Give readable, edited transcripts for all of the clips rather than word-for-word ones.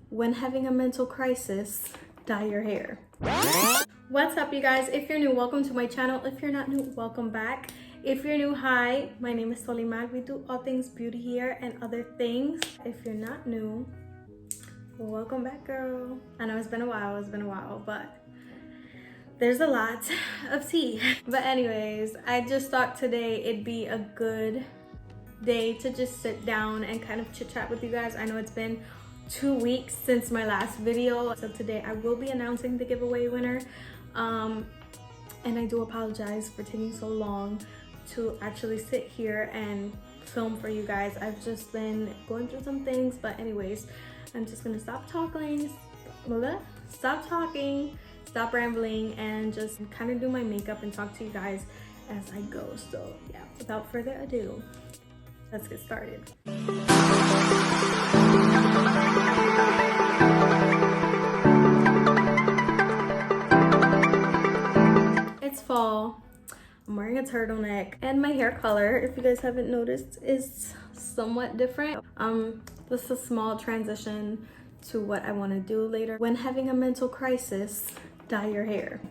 when having a mental crisis, dye your hair. What's up, you guys? If you're new, welcome to my channel. If you're not new, welcome back. If you're new, hi, my name is Solimar. We do all things beauty here and other things. If you're not new, welcome back, girl. I know it's been a while, but there's a lot of tea. But anyways, I just thought today it'd be a good day to just sit down and kind of chit chat with you guys. I know it's been 2 weeks since my last video, so today I will be announcing the giveaway winner. And I do apologize for taking so long to actually sit here and film for you guys. I've just been going through some things, but anyways, I'm just gonna stop talking, stop rambling, and just kind of do my makeup and talk to you guys as I go. So yeah, without further ado, let's get started. It's fall. I'm wearing a turtleneck, and my hair color, if you guys haven't noticed, is somewhat different. This is a small transition to what I want to do later. When having a mental crisis, dye your hair.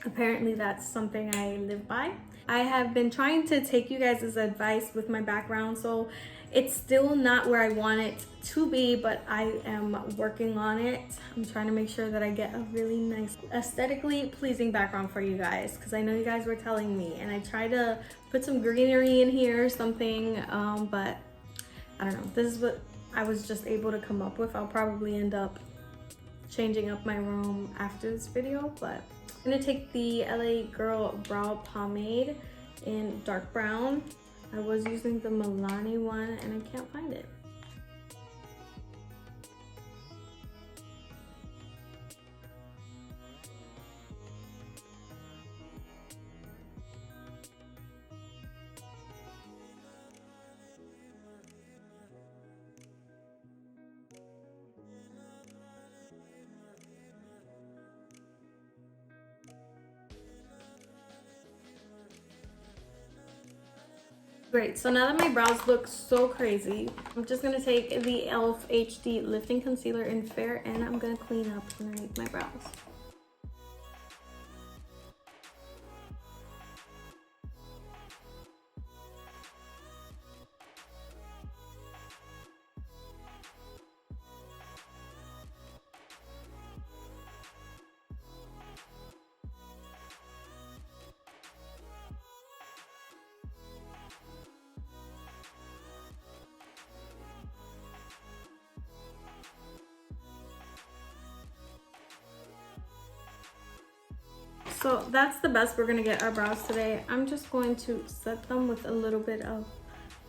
Apparently that's something I live by. I have been trying to take you guys' advice with my background, so it's still not where I want it to be, but I am working on it. I'm trying to make sure that I get a really nice, aesthetically pleasing background for you guys, because I know you guys were telling me, and I tried to put some greenery in here or something, but I don't know. This is what I was just able to come up with. I'll probably end up changing up my room after this video, but I'm gonna take the LA Girl Brow Pomade in dark brown. I was using the Milani one and I can't find it. Great, so now that my brows look so crazy, I'm just gonna take the e.l.f. HD Lifting Concealer in Fair, and I'm gonna clean up underneath my brows. So that's the best we're gonna get our brows today. I'm just going to set them with a little bit of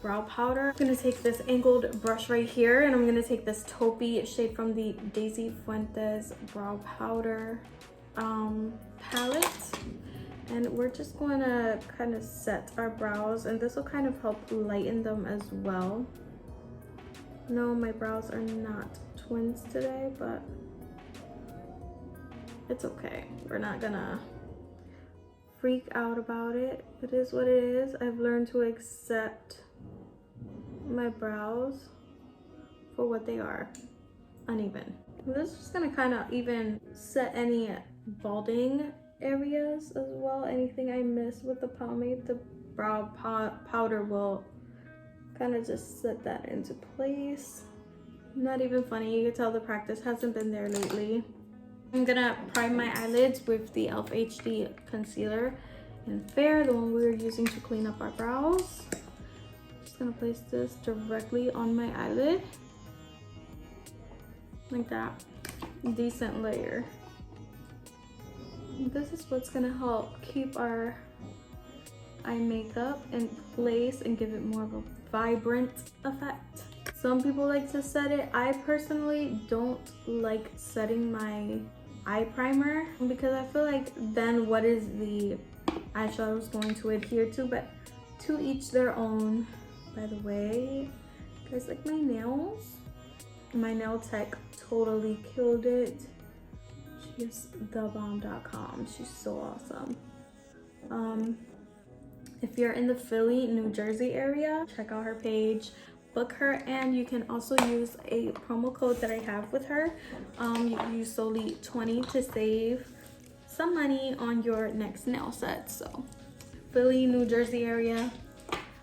brow powder. I'm gonna take this angled brush right here, and I'm gonna take this taupey shade from the Daisy Fuentes brow powder palette, and we're just gonna kind of set our brows, and this will kind of help lighten them as well. No, my brows are not twins today, but it's okay. We're not gonna freak out about it. It is what it is. I've learned to accept my brows for what they are, uneven. This is just gonna kind of even set any balding areas as well. Anything I miss with the pomade, the brow powder will kind of just set that into place. Not even funny, you can tell the practice hasn't been there lately. I'm gonna prime my eyelids with the e.l.f. HD Concealer in Fair, the one we were using to clean up our brows. Just gonna place this directly on my eyelid. Like that. Decent layer. This is what's gonna help keep our eye makeup in place and give it more of a vibrant effect. Some people like to set it. I personally don't like setting my eye primer because I feel like then what is the eyeshadows going to adhere to, but to each their own. By the way, guys, like my nails, my nail tech totally killed it. She's thebomb.com. She's so awesome. If you're in the Philly, New Jersey area, check out her page. book her, and you can also use a promo code that I have with her. You can use solely 20 to save some money on your next nail set. So Philly, New Jersey area.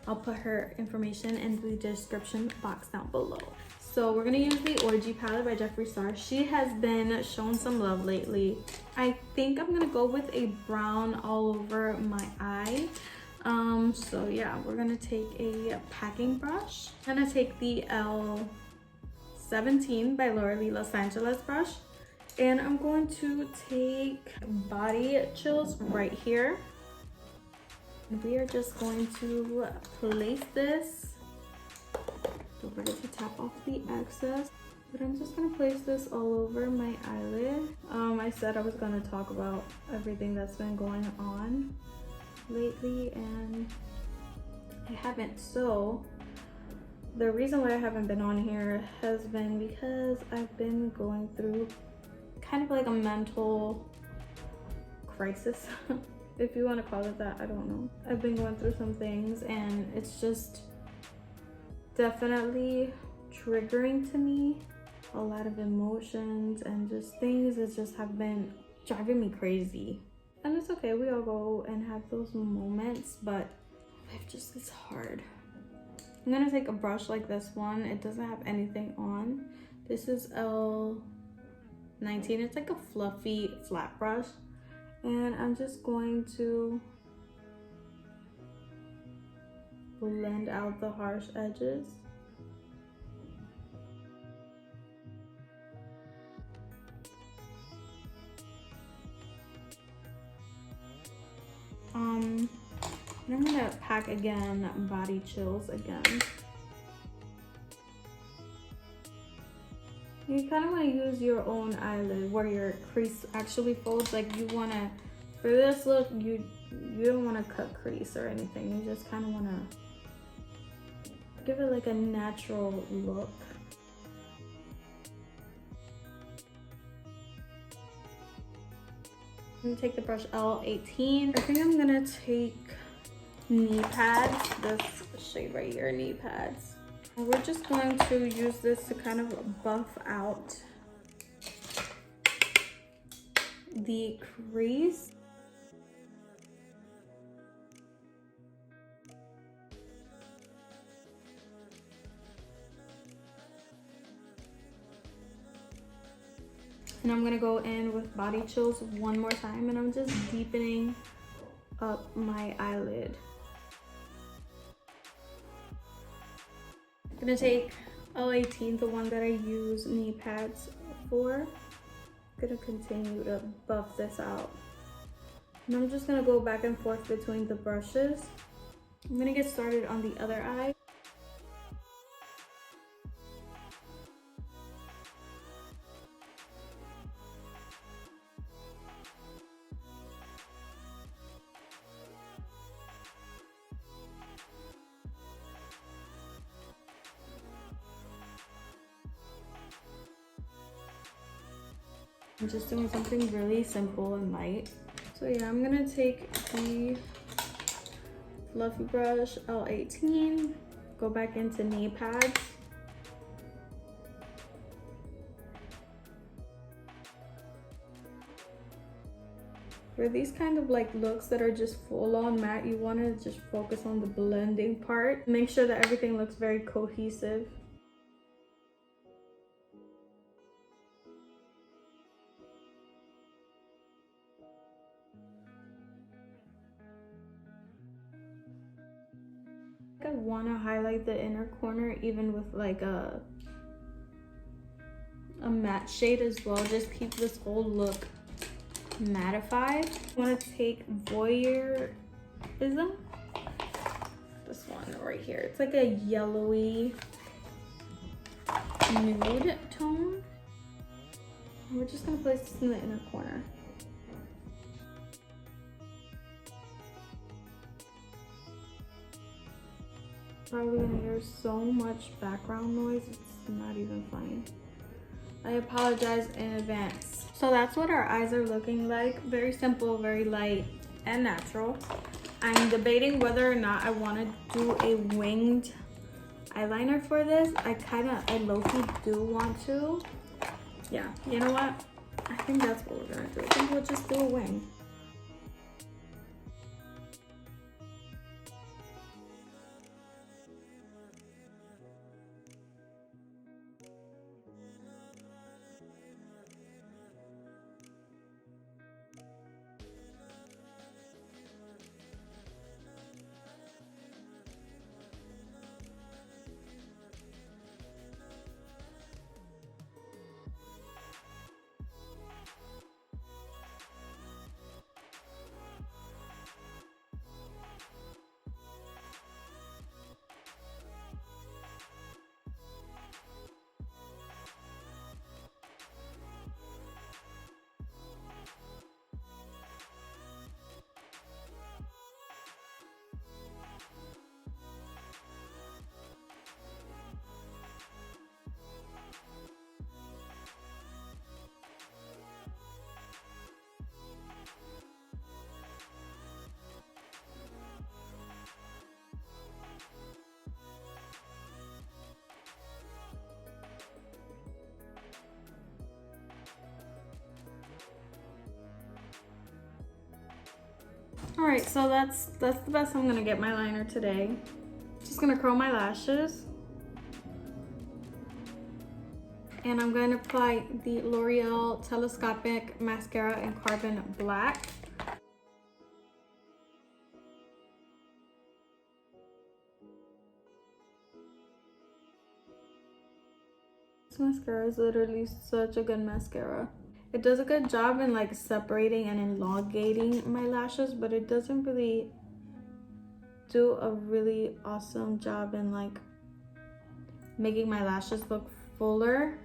I'll put her information in the description box down below. So we're gonna use the Orgy palette by Jeffree Star. She has been shown some love lately. I think I'm gonna go with a brown all over my eye. So yeah, we're gonna take a packing brush. I'm gonna take the L17 by Laura Lee Los Angeles brush. And I'm going to take Body Chills right here. We are just going to place this. Don't forget to tap off the excess. But I'm just gonna place this all over my eyelid. I said I was gonna talk about everything that's been going on lately, and I haven't. So the reason why I haven't been on here has been because I've been going through kind of like a mental crisis. If you want to call it that, I don't know. I've been going through some things, and it's just definitely triggering to me. A lot of emotions and just things that just have been driving me crazy. And it's okay, we all go and have those moments, but life just gets hard. I'm gonna take a brush like this one. It doesn't have anything on. This is L19. It's like a fluffy flat brush. And I'm just going to blend out the harsh edges. And I'm gonna pack again, Body Chills again. You kind of want to use your own eyelid where your crease actually folds. Like you want to, for this look, you don't want to cut crease or anything. You just kind of want to give it like a natural look. I'm gonna take the brush L18. I think I'm gonna take knee pads, this shade right here, knee pads. We're just going to use this to kind of buff out the crease. And I'm gonna go in with Body Chills one more time, and I'm just deepening up my eyelid. I'm gonna take L18, the one that I use knee pads for. I'm gonna continue to buff this out. And I'm just gonna go back and forth between the brushes. I'm gonna get started on the other eye. I'm just doing something really simple and light. So yeah, I'm gonna take the fluffy brush L18, go back into knee pads. For these kind of like looks that are just full on matte, you wanna just focus on the blending part. Make sure that everything looks very cohesive. I want to highlight the inner corner even with like a matte shade as well. Just keep this whole look mattified. I want to take Voyeurism, this one right here. It's like a yellowy nude tone. And we're just going to place this in the inner corner. Probably gonna hear so much background noise, it's not even funny. I apologize in advance. So that's what our eyes are looking like. Very simple, very light and natural. I'm debating whether or not I want to do a winged eyeliner for this. I low-key do want to. Yeah, you know what? I think that's what we're gonna do. I think we'll just do a wing. All right, so that's the best I'm gonna get my liner today. Just gonna curl my lashes. And I'm going to apply the L'Oreal Telescopic Mascara in Carbon Black. This mascara is literally such a good mascara. It does a good job in like separating and elongating my lashes, but it doesn't really do a really awesome job in like making my lashes look fuller.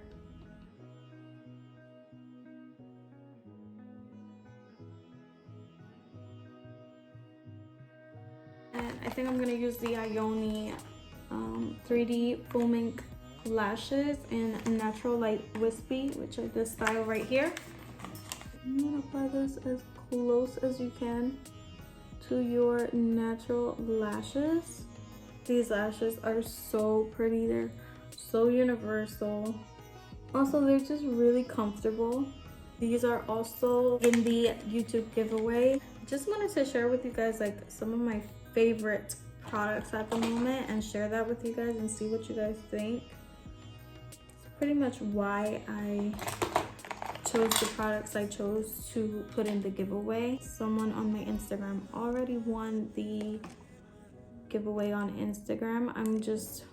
And I think I'm gonna use the Ioni 3D Foaming Lashes in Natural Light Wispy, which is this style right here. I'm gonna apply this as close as you can to your natural lashes. These lashes are so pretty, they're so universal. Also, they're just really comfortable. These are also in the YouTube giveaway. Just wanted to share with you guys like some of my favorite products at the moment and share that with you guys and see what you guys think. It's pretty much why I chose the products I chose to put in the giveaway. Someone on my Instagram already won the giveaway on Instagram. I'm just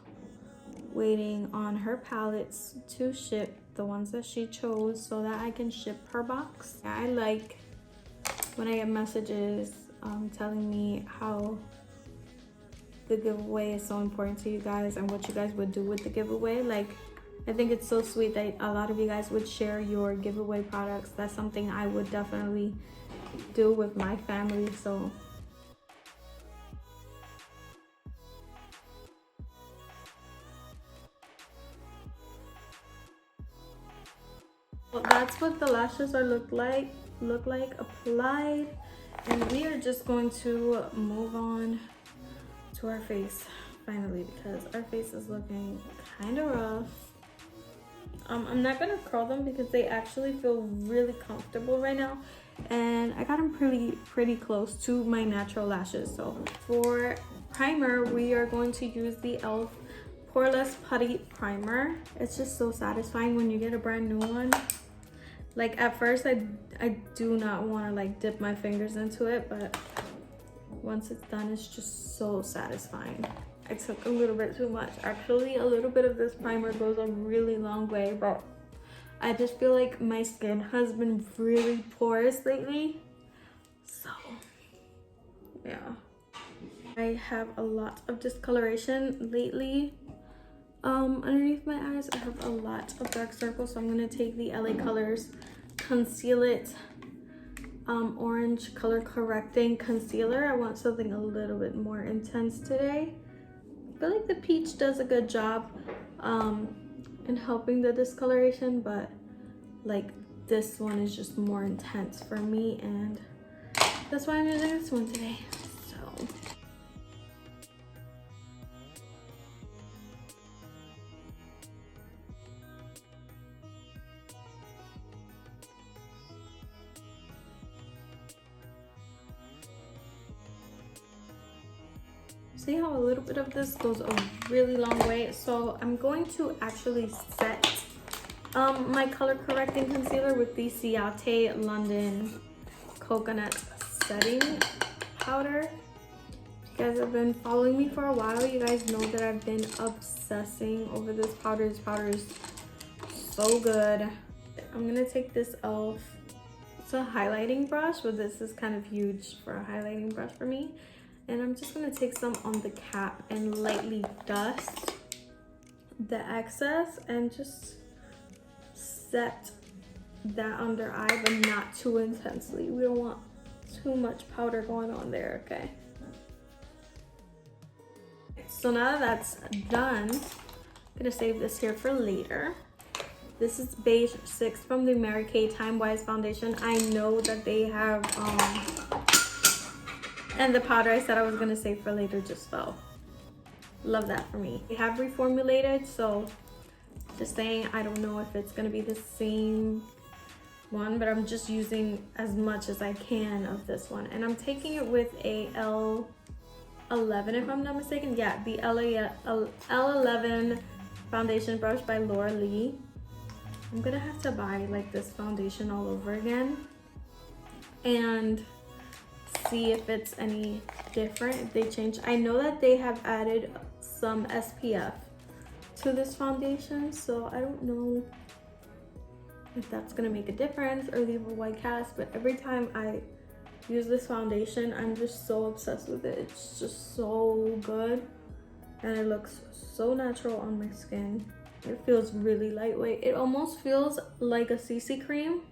waiting on her palettes to ship, the ones that she chose, so that I can ship her box. I like when I get messages telling me how the giveaway is so important to you guys and what you guys would do with the giveaway. Like, I think it's so sweet that a lot of you guys would share your giveaway products. That's something I would definitely do with my family. So well, that's what the lashes are look like applied, and we are just going to move on to our face finally, because our face is looking kind of rough. I'm not gonna curl them because they actually feel really comfortable right now, and I got them pretty close to my natural lashes. So for primer, we are going to use the e.l.f. Poreless Putty Primer. It's just so satisfying when you get a brand new one. Like at first I do not want to like dip my fingers into it, but once it's done, it's just so satisfying. I took a little bit too much. Actually, a little bit of this primer goes a really long way, but I just feel like my skin has been really porous lately. So yeah, I have a lot of discoloration lately. Underneath my eyes, I have a lot of dark circles, so I'm gonna take the LA Colors Conceal It Orange Color Correcting Concealer. I want something a little bit more intense today. I feel like the peach does a good job in helping the discoloration, but like this one is just more intense for me, and that's why I'm using this one today. So see how a little bit of this goes a really long way? So I'm going to actually set my color correcting concealer with the Ciate London Coconut Setting Powder. If you guys have been following me for a while, you guys know that I've been obsessing over this powder. This powder is so good. I'm gonna take this e.l.f. It's a highlighting brush, but this is kind of huge for a highlighting brush for me. And I'm just gonna take some on the cap and lightly dust the excess and just set that under eye, but not too intensely. We don't want too much powder going on there, okay? So now that that's done, I'm gonna save this here for later. This is Beige 6 from the Mary Kay Time Wise Foundation. I know that they have, and the powder I said I was gonna save for later just fell. Love that for me. They have reformulated, so just saying, I don't know if it's gonna be the same one, but I'm just using as much as I can of this one. And I'm taking it with a L11, if I'm not mistaken. Yeah, the L11 foundation brush by Laura Lee. I'm gonna have to buy like this foundation all over again and see if it's any different, if they change. I know that they have added some SPF to this foundation, so I don't know if that's gonna make a difference or leave a white cast, but every time I use this foundation, I'm just so obsessed with it. It's just so good and it looks so natural on my skin. It feels really lightweight. It almost feels like a CC cream.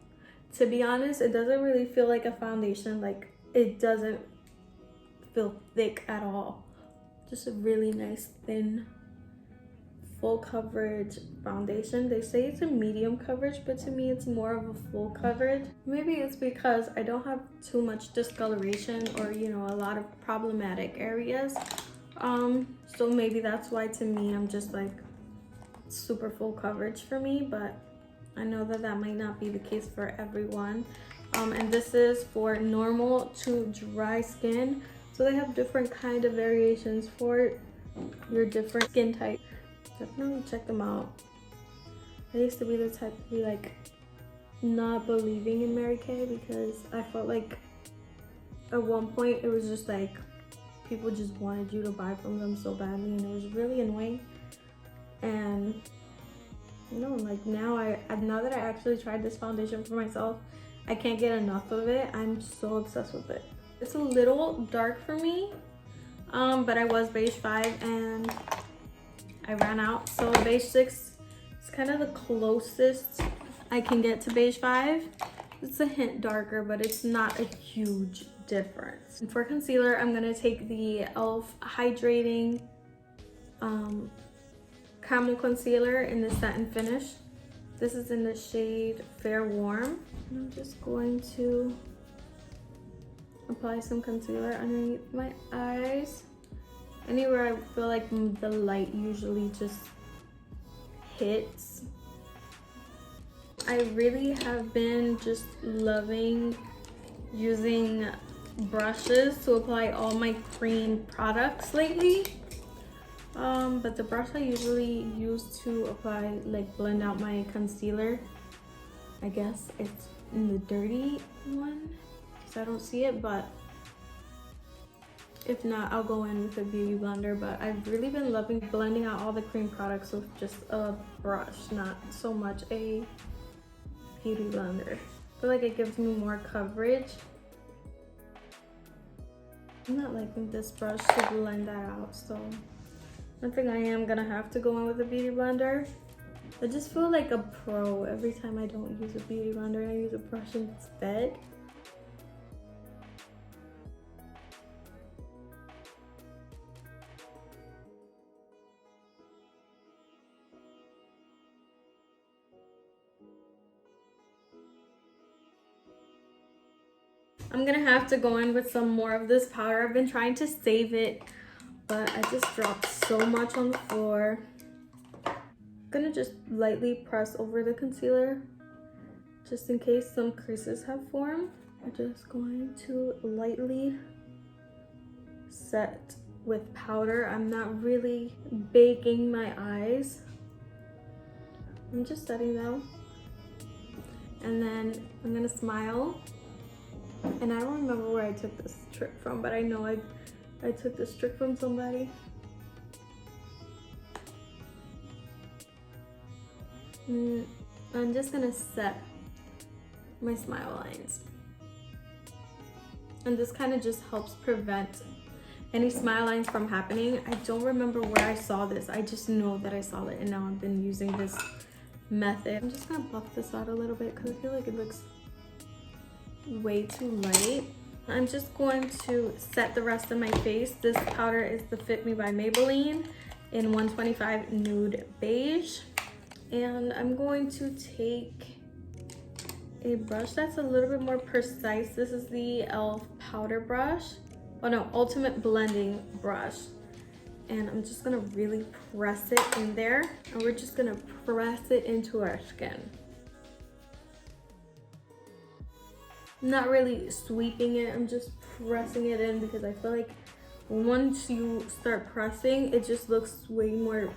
To be honest, it doesn't really feel like a foundation. Like, it doesn't feel thick at all. Just a really nice, thin, full coverage foundation. They say it's a medium coverage, but to me, it's more of a full coverage. Maybe it's because I don't have too much discoloration or, you know, a lot of problematic areas. So maybe that's why to me, I'm just like, super full coverage for me, but I know that that might not be the case for everyone. And this is for normal to dry skin, so they have different kind of variations for your different skin type. Definitely check them out. I used to be the type to be like not believing in Mary Kay because I felt like at one point it was just like people just wanted you to buy from them so badly, and it was really annoying. And you know, like now that I actually tried this foundation for myself, I can't get enough of it. I'm so obsessed with it. It's a little dark for me, but I was beige 5 and I ran out. So beige 6 is kind of the closest I can get to beige 5. It's a hint darker, but it's not a huge difference. And for concealer, I'm gonna take the e.l.f. Hydrating Caramel Concealer in the satin finish. This is in the shade Fair Warm. And I'm just going to apply some concealer underneath my eyes. Anywhere I feel like the light usually just hits. I really have been just loving using brushes to apply all my cream products lately. But the brush I usually use to apply, like blend out my concealer, I guess it's in the dirty one because I don't see it, but if not, I'll go in with a beauty blender. But I've really been loving blending out all the cream products with just a brush, not so much a beauty blender. I feel like it gives me more coverage. I'm not liking this brush to blend that out, so I think I am gonna have to go in with a beauty blender. I just feel like a pro every time I don't use a beauty blender and I use a brush instead. I'm gonna have to go in with some more of this powder. I've been trying to save it, but I just dropped so much on the floor. I'm gonna just lightly press over the concealer just in case some creases have formed. I'm just going to lightly set with powder. I'm not really baking my eyes. I'm just setting them. And then I'm gonna smile. And I don't remember where I took this trick from, but I know I took this trick from somebody. I'm just gonna set my smile lines. And this kind of just helps prevent any smile lines from happening. I don't remember where I saw this. I just know that I saw it, and now I've been using this method. I'm just gonna buff this out a little bit because I feel like it looks way too light. I'm just going to set the rest of my face. This powder is the Fit Me by Maybelline in 125 Nude Beige. And I'm going to take a brush that's a little bit more precise. This is the e.l.f. powder brush. Oh no, Ultimate Blending Brush. And I'm just gonna really press it in there. And we're just gonna press it into our skin. I'm not really sweeping it, I'm just pressing it in because I feel like once you start pressing, it just looks way more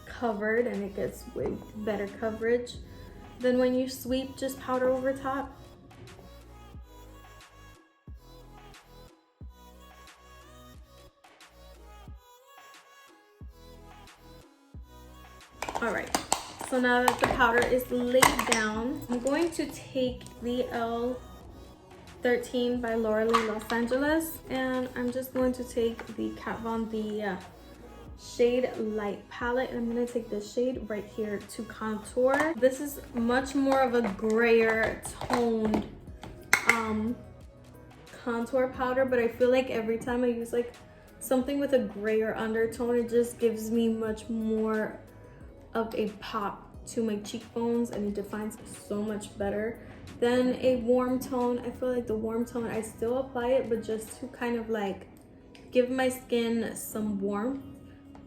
covered and it gets way better coverage than when you sweep just powder over top. All right, so now that the powder is laid down, I'm going to take the L13 by Lauralee Los Angeles, and I'm just going to take the Kat Von D Shade Light palette, and I'm going to take this shade right here to contour. This is much more of a grayer toned contour powder, but I feel like every time I use like something with a grayer undertone, it just gives me much more of a pop to my cheekbones, and it defines so much better than a warm tone. I feel like the warm tone, I still apply it, but just to kind of like give my skin some warmth.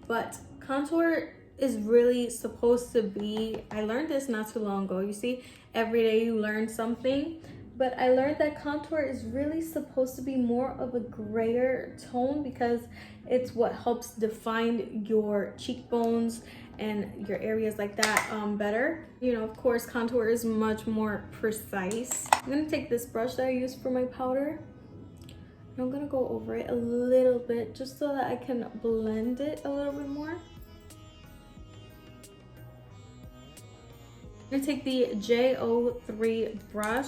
But contour is really supposed to be, I learned this not too long ago. You see, every day you learn something. But I learned that contour is really supposed to be more of a grayer tone because it's what helps define your cheekbones and your areas like that better. You know, of course, contour is much more precise. I'm gonna take this brush that I used for my powder. I'm gonna go over it a little bit just so that I can blend it a little bit more. I'm gonna take the J03 brush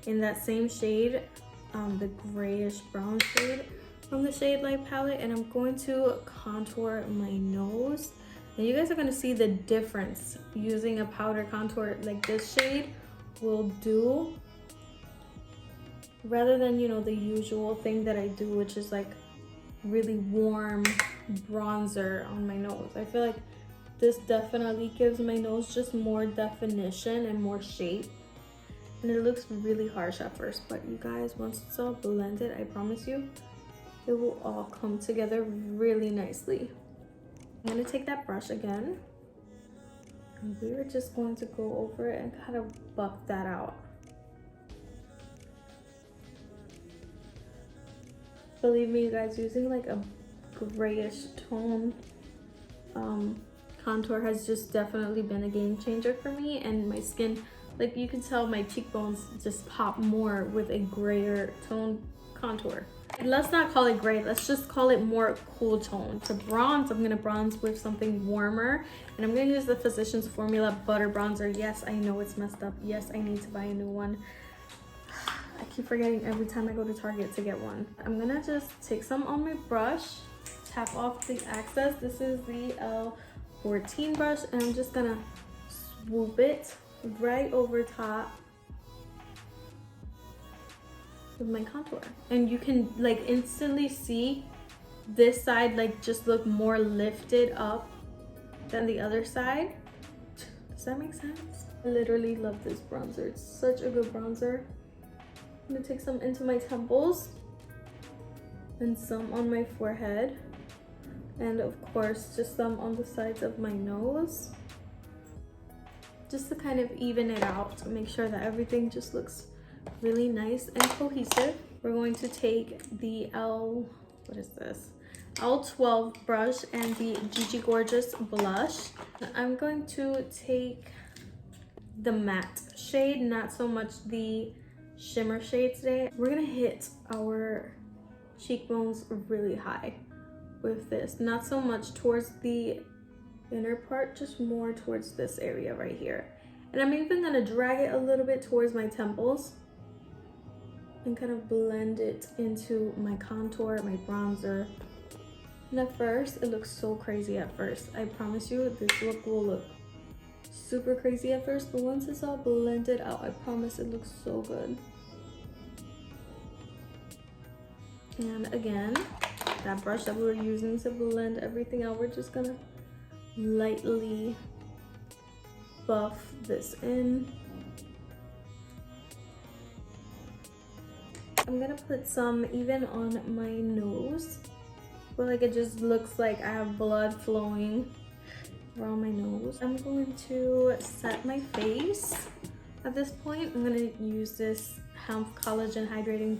in that same shade, the grayish brown shade from the Shade Light palette, and I'm going to contour my nose. And you guys are gonna see the difference using a powder contour like this shade will do, rather than, you know, the usual thing that I do, which is like really warm bronzer on my nose. I feel like this definitely gives my nose just more definition and more shape. And it looks really harsh at first, but you guys, once it's all blended, I promise you, it will all come together really nicely. I'm gonna take that brush again, and we're just going to go over it and kind of buff that out. Believe me, you guys, using like a grayish tone contour has just definitely been a game changer for me, and my skin, like you can tell, my cheekbones just pop more with a grayer tone contour. Let's not call it gray, let's just call it more cool tone. To bronze, I'm gonna bronze with something warmer, and I'm gonna use the Physicians Formula Butter Bronzer. Yes, I know it's messed up. Yes, I need to buy a new one. I keep forgetting every time I go to Target to get one. I'm gonna just take some on my brush, tap off the excess. This is the L14 brush, and I'm just gonna swoop it right over top with my contour. And you can like instantly see this side like just look more lifted up than the other side. Does that make sense? I literally love this bronzer. It's such a good bronzer. I'm gonna take some into my temples and some on my forehead, and of course just some on the sides of my nose, just to kind of even it out, to make sure that everything just looks really nice and cohesive. We're going to take the what is this? L12 brush and the GG Gorgeous blush. I'm going to take the matte shade, not so much the shimmer shade today. We're gonna hit our cheekbones really high with this, not so much towards the inner part, just more towards this area right here. And I'm even gonna drag it a little bit towards my temples and kind of blend it into my contour, my bronzer. And at first, it looks so crazy at first. I promise you, this look will look super crazy at first, but once it's all blended out, I promise it looks so good. And again, that brush that we were using to blend everything out, we're just gonna lightly buff this in. I'm gonna put some even on my nose. But like it just looks like I have blood flowing around my nose. I'm going to set my face. At this point, I'm gonna use this Hemp Collagen Hydrating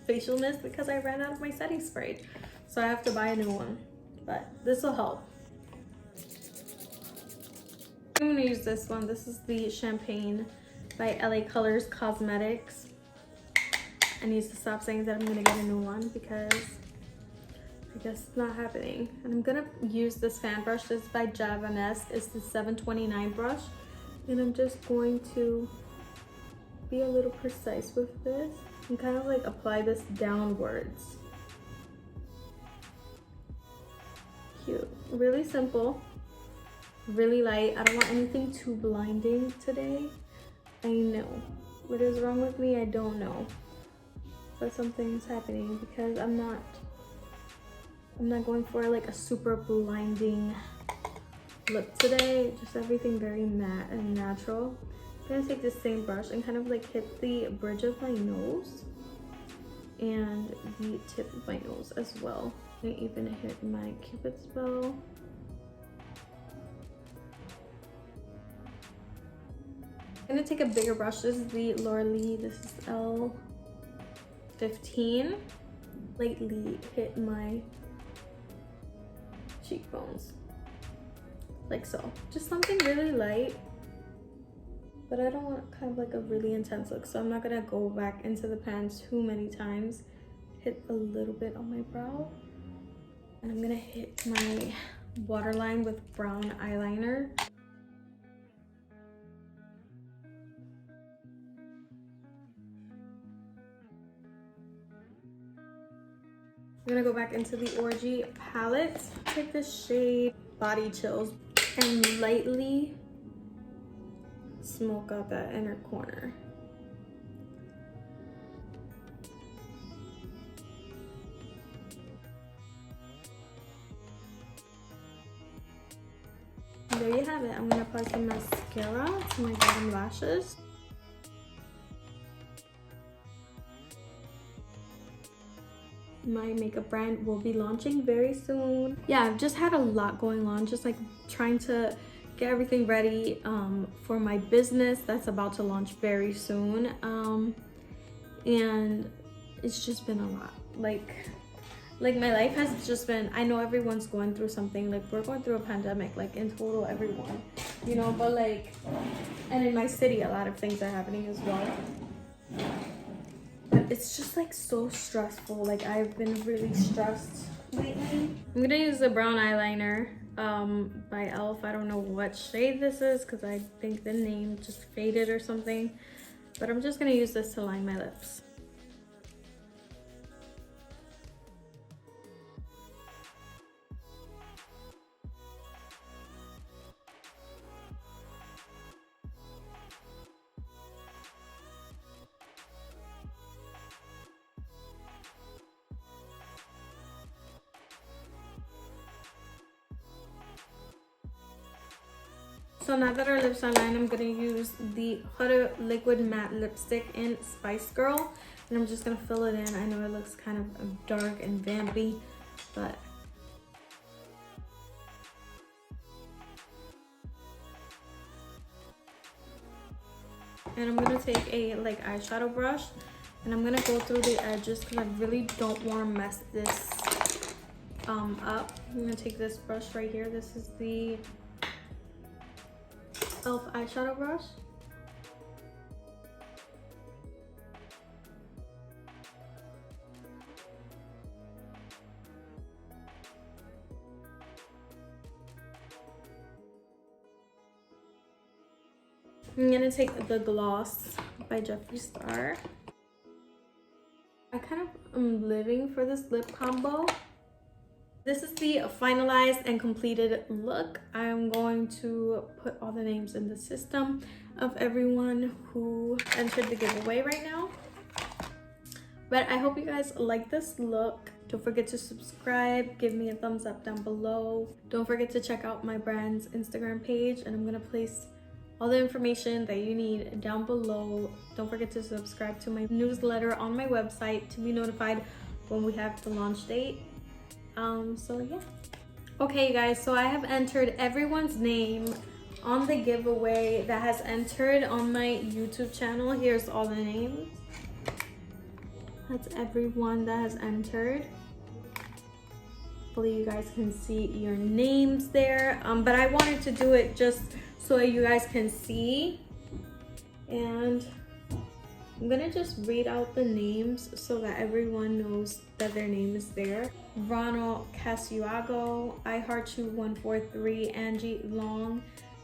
Facial Mist because I ran out of my setting spray. So I have to buy a new one, but this will help. I'm gonna use this one. This is the Champagne by LA Colors Cosmetics. I need to stop saying that I'm gonna get a new one because I guess it's not happening. And I'm gonna use this fan brush. This is by Javanesque. It's the 729 brush. And I'm just going to be a little precise with this and kind of like apply this downwards. Cute. Really simple. Really light. I don't want anything too blinding today. I know. What is wrong with me? I don't know. But something's happening because I'm not going for like a super blinding look today. Just everything very matte and natural. I'm gonna take the same brush and kind of like hit the bridge of my nose and the tip of my nose as well. I even hit my Cupid's bow. I'm gonna take a bigger brush. This is the Laura Lee. This is L15. Lightly hit my cheekbones, like so. Just something really light, but I don't want kind of like a really intense look, so I'm not gonna go back into the pan too many times. Hit a little bit on my brow, and I'm gonna hit my waterline with brown eyeliner. I'm gonna go back into the Orgy palette. Take the shade Body Chills and lightly smoke out that inner corner. And there you have it. I'm gonna apply some mascara to my bottom lashes. My makeup brand will be launching very soon. Yeah, I've just had a lot going on, just like trying to get everything ready for my business that's about to launch very soon. And it's just been a lot. Like my life has just been, I know everyone's going through something, like we're going through a pandemic, like in total everyone, you know, but like, and in my city a lot of things are happening as well. It's just like so stressful. Like I've been really stressed lately. I'm gonna use the brown eyeliner by e.l.f. I don't know what shade this is because I think the name just faded or something, but I'm just gonna use this to line my lips. So now that our lips are lined, I'm gonna use the Huda Liquid Matte Lipstick in Spice Girl. And I'm just gonna fill it in. I know it looks kind of dark and vampy, but and I'm gonna take a like eyeshadow brush and I'm gonna go through the edges because I really don't want to mess this up. I'm gonna take this brush right here. This is the e.l.f. eyeshadow brush. I'm gonna take the gloss by Jeffree Star. I kind of am living for this lip combo. This is the finalized and completed look. I'm going to put all the names in the system of everyone who entered the giveaway right now. But I hope you guys like this look. Don't forget to subscribe, give me a thumbs up down below. Don't forget to check out my brand's Instagram page, and I'm gonna place all the information that you need down below. Don't forget to subscribe to my newsletter on my website to be notified when we have the launch date. So yeah. Okay guys, so I have entered everyone's name on the giveaway that has entered on my YouTube channel. Here's all the names. That's everyone that has entered. Hopefully you guys can see your names there. But I wanted to do it just so you guys can see, and I'm gonna just read out the names so that everyone knows that their name is there. Ronald Casuago, I Heart You 143, Angie Long,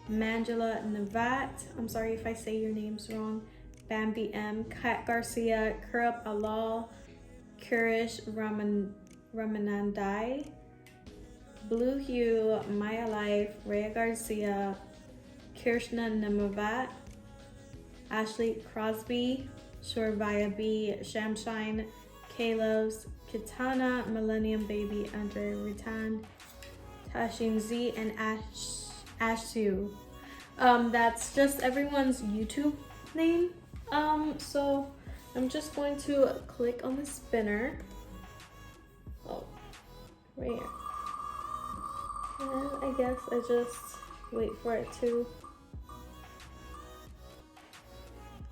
Mangela Navat, I'm sorry if I say your names wrong, Bambi M, Kat Garcia, Kurup Alal, Kurish Ramanandai, Blue Hue, Maya Life, Rhea Garcia, Kirshna Namavat, Ashley Crosby, Shorvaya B, Shamshine, Caleb's, Kitana, Millennium Baby, Andre Ritan, Tashin Z, and Ashu. That's just everyone's YouTube name. So I'm just going to click on the spinner. Oh, right here. And I guess I just wait for it to.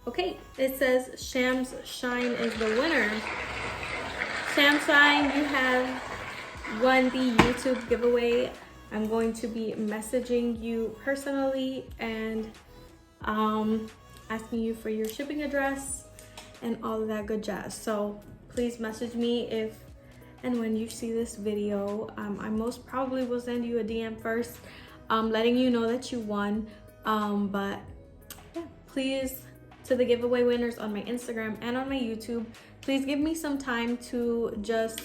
Okay, it says Shams Shine is the winner. Shams Shine, you have won the YouTube giveaway. I'm going to be messaging you personally and asking you for your shipping address and all of that good jazz. So please message me if and when you see this video. I most probably will send you a DM first, letting you know that you won. But yeah, please, to the giveaway winners on my Instagram and on my YouTube, please give me some time to just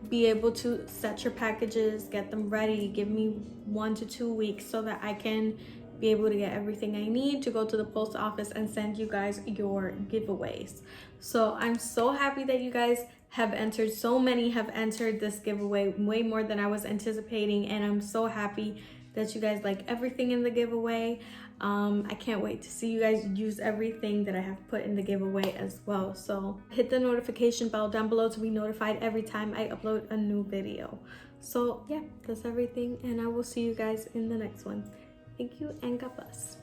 be able to set your packages, get them ready. Give me 1 to 2 weeks so that I can be able to get everything I need to go to the post office and send you guys your giveaways. So I'm so happy that you guys have entered. So many have entered this giveaway, way more than I was anticipating, and I'm so happy that you guys like everything in the giveaway. I can't wait to see you guys use everything that I have put in the giveaway as well. So hit the notification bell down below to be notified every time I upload a new video. So yeah, that's everything, and I will see you guys in the next one. Thank you and God bless.